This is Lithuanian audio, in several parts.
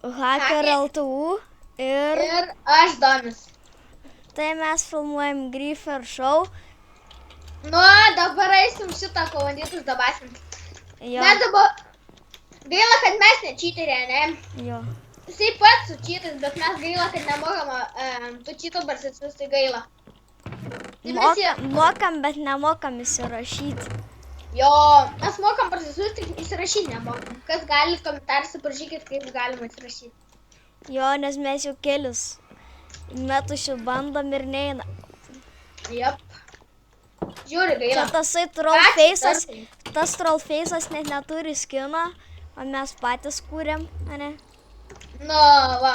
Hacker LTU ir aš Domis. tai mes filmuojam Griefer show. Nu, dabar eisim šitą pabandyti uždabasinti. Jo. Mes dabar... Gaila, kad mes nečyteriai, ne? Jo. Jisai pats sučytas, bet mes gaila, kad nemokama tų čytų barsicius, tai gaila. Tai mes Mokam, bet nemokam įsirašyti. Jo, mes mokam barsicius, tik įsirašyti nemokam. Kas gali komentaruose parašykit, kaip galima įsirašyti. Jo, nes mes jau kelis metus jau bandom ir neina. Jep. Žiūri, gaila. Čia tasai trollface'as, tas trollface'as net neturi skino, o mes patys kūrėm, ane? Nu, va,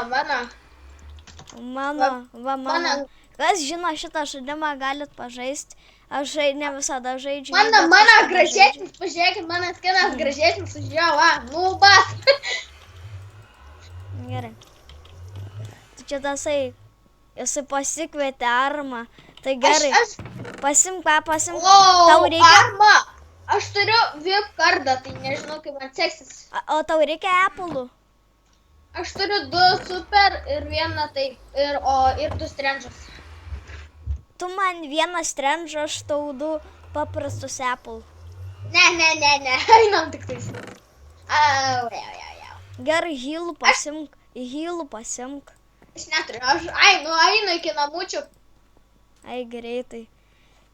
mano. Kas žino šitą žaidimą, galit pažaisti. Aš ne visada žaidžiu. Mano gražesnis, pažiūrėkit, mano skinas gražesnis už jo, va, nubas. Gerai. Tai čia tasai, jisai pasikvietė armą. Tai gerai, pasimk. Tau reikia... Arma, aš turiu VIP kardą, tai nežinau, kaip man seksis. O tau reikia Apple'ų? Aš turiu 2 super ir 1 taip, ir 2 strandžus. Tu man 1 strandžą, aš tau 2 paprastus Apple. Ne, einam tik tais. Au. Gerai, healų pasimk. Aš neturiu, einu iki namučių. Ai, greitai.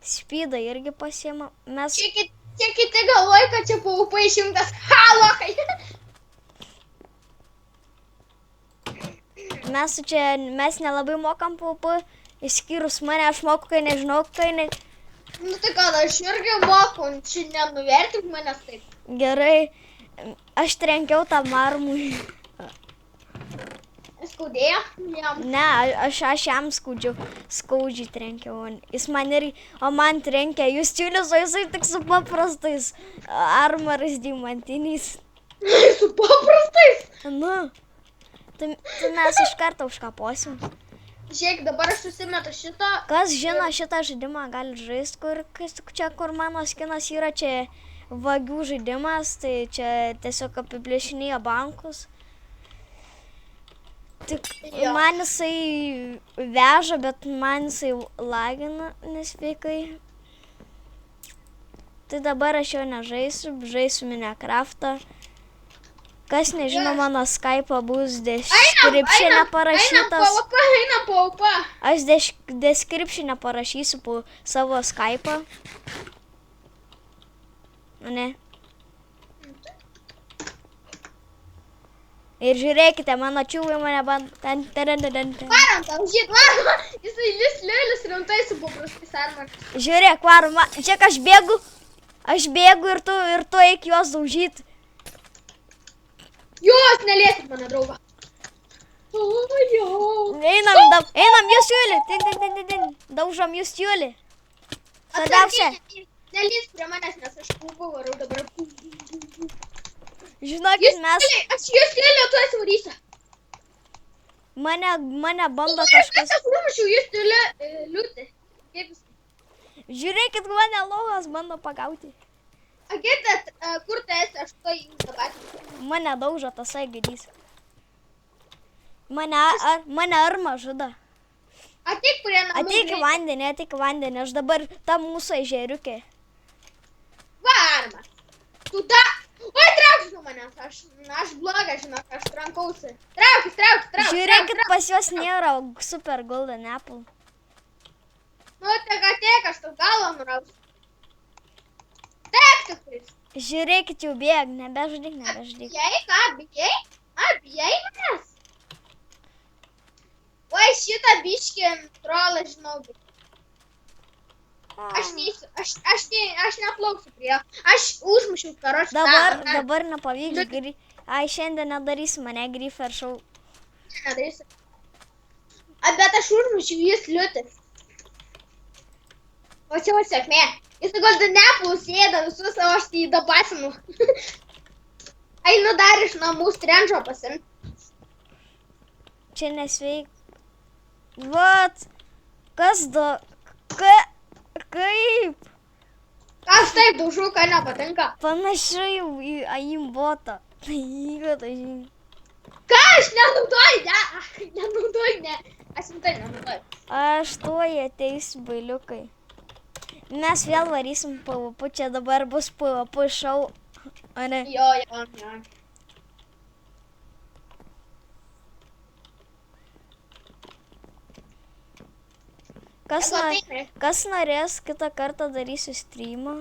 Speedą irgi pasiema. Mes... Čia kiti galvoja, kad čia PvP išjungtas. Halokai! Mes nelabai mokam PvP, išskyrus mane, aš moku, kai nežinau, kai ne... Nu tai ką, aš irgi moku, čia nenuvertink manęs taip. Gerai, aš trenkiau tą marmui. Skaudėjo jam? Ne, aš jam skaudžiai trenkiau. Jis man irgi, o man trenkia Justiulis, o jisai tik su paprastais armorais dimantiniais. Su paprastais? Nu, tai mes iš karto užkaposim. Žiūrėk, dabar aš susimetu šitą. Kas žino šitą žaidimą gali žaisti, kur mano skinas yra, čia vagių žaidimas, tai čia tiesiog apiplėšinėja bankus. Tik man jisai veža, bet man jisai lagina nesveikai. Tai dabar aš jau žaisiu Minecraft'ą. Kas nežino, mano Skype'ą bus description'e parašytas. Einam PvP. Aš description'e parašysiu po savo Skype'ą. Ne? Ir žiūrėkite, mano čiūvai mane band... Varom tau, varom. Jisai liulis rimtai su paprastais armorais. Žiūrėk, varom. Čia aš bėgu ir tu eik juos daužyti. Jūs neliesit mano draugą. Einam Justiulį. Daužom Justiulį. Svarbiausia. Nelys prie manęs, nes aš klubą varau dabar. Žinokit, mes... Aš Justiulį, tu esi varysi. Mane bando kažkas... Aš rūmšiu Justiulį liūtį. Kaip jis? Žiūrėkit, mane laukas bando pagauti. Agėtat, kur tu esi, aš to jums dabar. Mane daužo tas aigidys. Mane arma žuda. Ateik prie namų. Ateik į vandenį, aš dabar ta mūsų ežeriukė. Va, arma. Tu da... Oi, traukis nuo manęs, aš bloga, žinok, aš trankausi. Traukis. Žiūrėkit, pas juos nėra super golden apple. Nu, ateik, aš tau galvą nurausiu. Taip, tikrais. Žiūrėkit, jau bėg, nebežadyk. Bijai manęs? Oi, šitą biškį trolą žinau. Aš neplauksiu prie jo. Aš užmušiau karočią. Dabar nepavyks. Ai, šiandien nedarysi mane Griefer show. Nedarysi. Bet aš užmušiau jis liūtis. O čia va sėkmė. Jis golden apple sėda visus, o aš tai dabasinu. Einu dar iš namų strandžio pasimt. Čia nesveik. Vat. Kas Kaip? Aš taip daužau, ką nepatinka. Panašiai į aimbotą. Tai, tai. Ką aš nenaudoju, ne. Aš rimtai nenaudoju. Aš tuoj ateis bailiukai. Mes vėl varysim PvP, čia dabar bus PvP šou. O ne? Jo. Kas norės, kitą kartą darysiu streamą.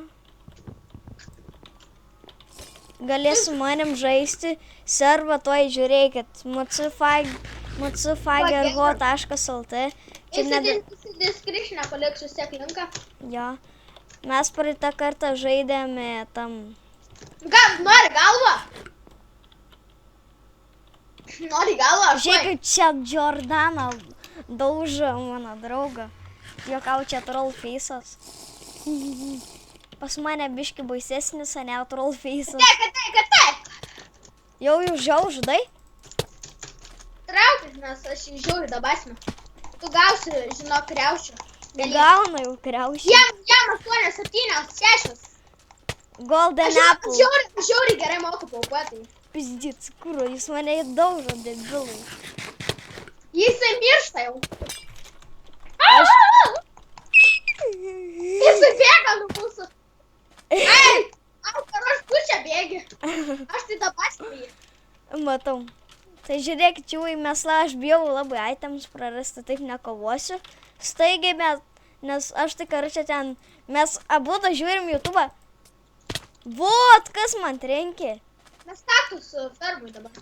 Galės su manim žaisti. Servą tuoj žiūrėkit. mcfagerho.lt. Description paliksiu tiek linką. Jo. Mes praeitą kartą žaidėme tam. Nori galvą? Nori galvą? Žiūrėk, čia Jordana daužo mano draugą. Jokau, čia trollface'as. Pas mane biški baisesnis, o ne trollface'as. Ateik. Jau žaudai? Traukis, nes aš jį žiauriu dabasinu. Tu gausi, žinok, kriaušių. Gauna jau kriaušį. Jam 8, 7, 6. Golden apple. Žiauriai gerai moku paukuoti. Pizdit, kuro, jis mane įdaužo, debilai. Jisai miršta jau. Jisai bėga nuo mūsų. Ei, aš pučia bėgi. Aš tai dabasinu jį. Matau. Tai žiūrėkit, čiūai, aš bijau labai items prarasti, taip nekovosiu. Staigiai, nes aš tai karučia ten, mes abudu žiūrim YouTube. Vot, kas man trenkė. Mes taktus fermui dabar.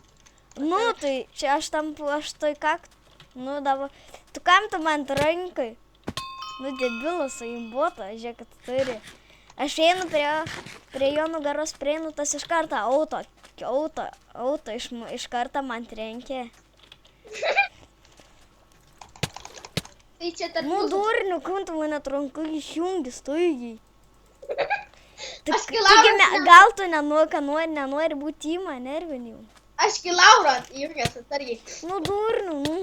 Nu, tai čia aš tai kakt. Nu, dabar. Tu kam tu man trenkai? Nu, debilas, aimbota, žiūrėk, kad turi. Aš einu prie jo nugaros, prieinu tas iš karto auto iš karto man trenkė. Tai čia tarp Nu, durniu, kam tu mane trunkai išjungi staigiai. Gal tu nenori būti įma nervinių. Aš ki Laura įjungęs atsargiai. Nu, durniu, nu.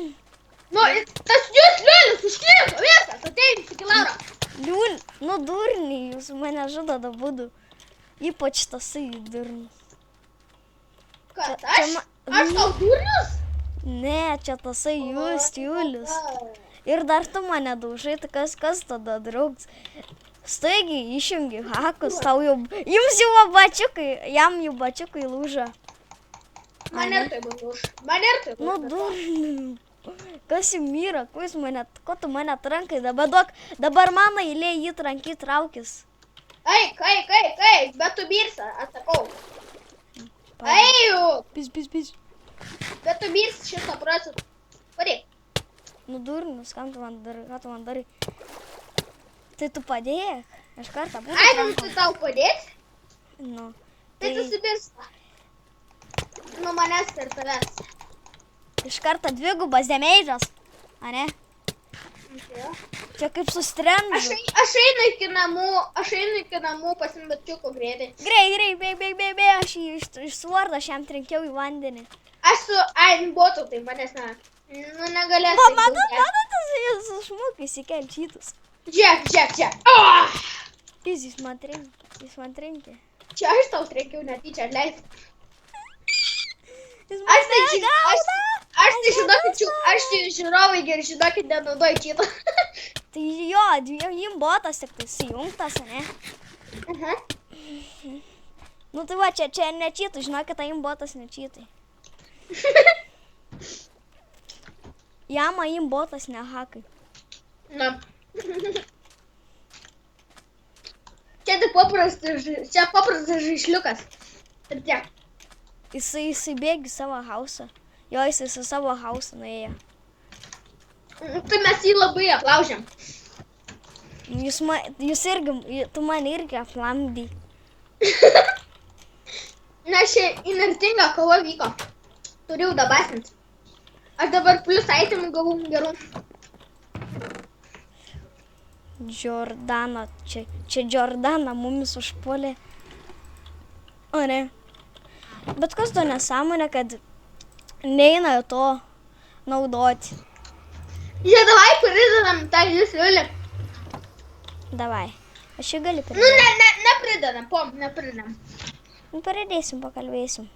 Nu, tas jūs liulis užkliko viskas, ateinis iki Laura. Liul, nu durniai, jūs mane žudo abudu. Ypač tasai durnius. Kas, aš tau durnius? Ne, čia tasai jūs, Julius. Ir dar tu mane daužai, tai kas tada, draugs? Staigiai išjungi hakus, tau jau, jums jau bačiukai, jam jau bačiukai lūža. Man ir tai lūž. Nu, durniu. Kas jums yra, ko tu mane trankai, dabar mano eilė jį trankai traukis. Eik, bet tu mirsi, atsakau. Eiju! Pis. Bet tu mirsi 100%. Padėk. Nu, durnius, ką tu man darai? Tai tu padėk, aš kartą būtų trankau. Ai, tu tau padėt? Nu. Tai tu subirsta. Nu, manęs ir tavęs. Iš karto dvigubas demėžas, a ne? Čia kaip su strendžiu. Aš einu iki namų pasimti čiuko greitai. Greit, bėg, aš jį iš suvardo, aš jam trenkiau į vandenį. Aš su botu, tai manęs nu negalės. Matai, jis užmokys įkelčytus. Žiūrėk. Jis man trenkė. Čia aš tau trenkiau netyčia, atleis. Aš tai žiūrovai geri, žinokit, nenaudoju čytą. Tai jo, jim botas tik tai sujungtas, ne? Nu tai va, čia ne čytai, žinokit, tai jim botas ne čytai. Jama jim botas ne hakai. Na. Čia tai paprastas žaisliukas. Ir tiek. Jisai bėgi savo hausą. Jo, jisai su savo hausą nuėjo. Tai mes jį labai aplaužiam. Tu man irgi aplamdai. Nes čia įnirtinga kova vyko. Turiu dabasinti. Aš dabar plius itemų gavau gerų. Jordana, čia Jordana mumis užpuolė. O ne. Bet kas to nesąmonė, kad neina to naudoti. Jie, davai pridedam tą jūs liulį. Davai. Aš jį gali pridedam. Nu, nepridedam, nepridedam. Nu, pridėsim, pakalbėsim.